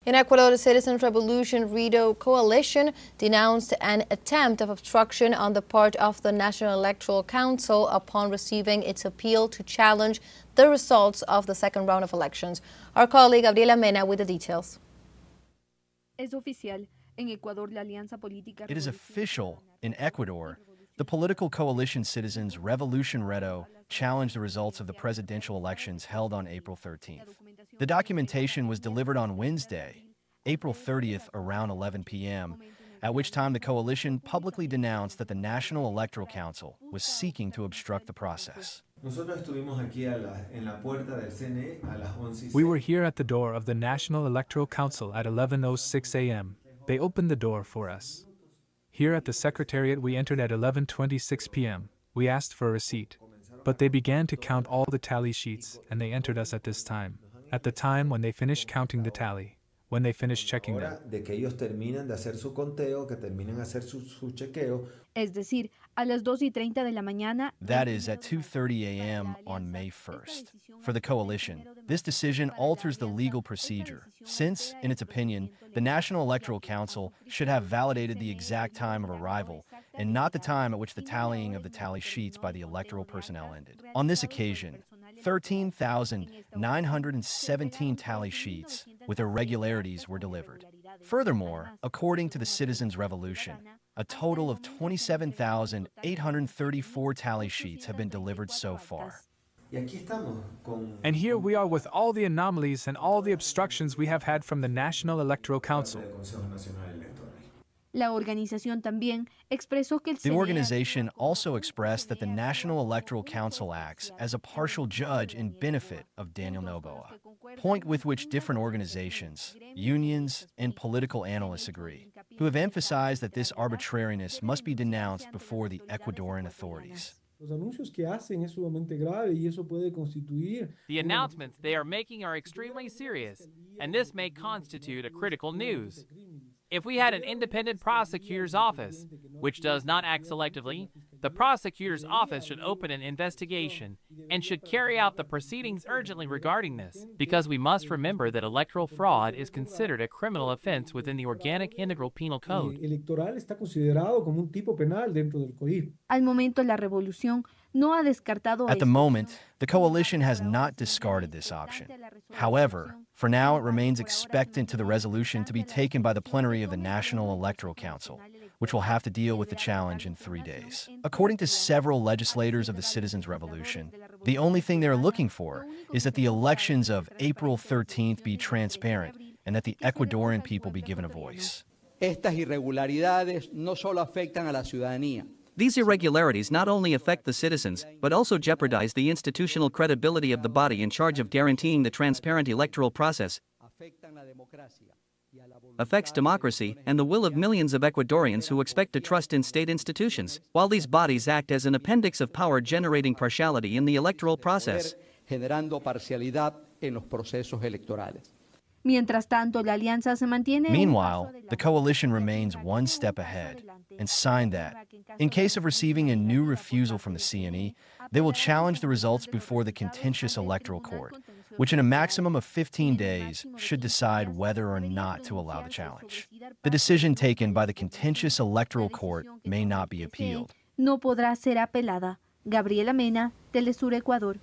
In Ecuador, the Citizens Revolution-RETO coalition denounced an attempt of obstruction on the part of the National Electoral Council upon receiving its appeal to challenge the results of the second round of elections. Our colleague Gabriela Mena with the details. It is official in Ecuador. The political coalition Citizens Revolution-RETO challenged the results of the presidential elections held on April 13th. The documentation was delivered on Wednesday, April 30th, around 11 p.m., at which time the coalition publicly denounced that the National Electoral Council was seeking to obstruct the process. We were here at the door of the National Electoral Council at 11:06 a.m. They opened the door for us. Here at the Secretariat we entered at 11:26 p.m. We asked for a receipt. But they began to count all the tally sheets, and they entered us at this time. At the time when they finished counting the tally, when they finished checking them. Es decir, a las 2:30 de la mañana. That is at 2:30 a.m. on May 1st. For the coalition, this decision alters the legal procedure, since, in its opinion, the National Electoral Council should have validated the exact time of arrival and not the time at which the tallying of the tally sheets by the electoral personnel ended. On this occasion, 13,917 tally sheets with irregularities were delivered. Furthermore, according to the Citizens Revolution, a total of 27,834 tally sheets have been delivered so far. And here we are with all the anomalies and all the obstructions we have had from the National Electoral Council. La organización también expresó que the organization also expressed that the National Electoral Council acts as a partial judge in benefit of Daniel Noboa, point with which different organizations, unions, and political analysts agree, who have emphasized that this arbitrariness must be denounced before the Ecuadorian authorities. The announcements they are making are extremely serious, and this may constitute a critical news. If we had an independent prosecutor's office, which does not act selectively, the prosecutor's office should open an investigation and should carry out the proceedings urgently regarding this, because we must remember that electoral fraud is considered a criminal offense within the Organic Integral Penal Code. Al momento, la revolución no ha descartado. At the moment, the coalition has not discarded this option. However, for now it remains expectant to the resolution to be taken by the plenary of the National Electoral Council, which will have to deal with the challenge in 3 days. According to several legislators of the Citizens Revolution, the only thing they're looking for is that the elections of April 13th be transparent and that the Ecuadorian people be given a voice. Estas irregularidades no solo afectan a la ciudadanía. These irregularities not only affect the citizens, but also jeopardize the institutional credibility of the body in charge of guaranteeing the transparent electoral process, affects democracy and the will of millions of Ecuadorians who expect to trust in state institutions, while these bodies act as an appendix of power generating partiality in the electoral process. Generando parcialidad en los procesos electorales. Mientras tanto, la alianza se mantiene. Meanwhile, the coalition remains one step ahead and signed that, in case of receiving a new refusal from the CNE, they will challenge the results before the contentious electoral court, which in a maximum of 15 days should decide whether or not to allow the challenge. The decision taken by the contentious electoral court may not be appealed. No podrá ser apelada. Gabriela Mena, TeleSUR, Ecuador.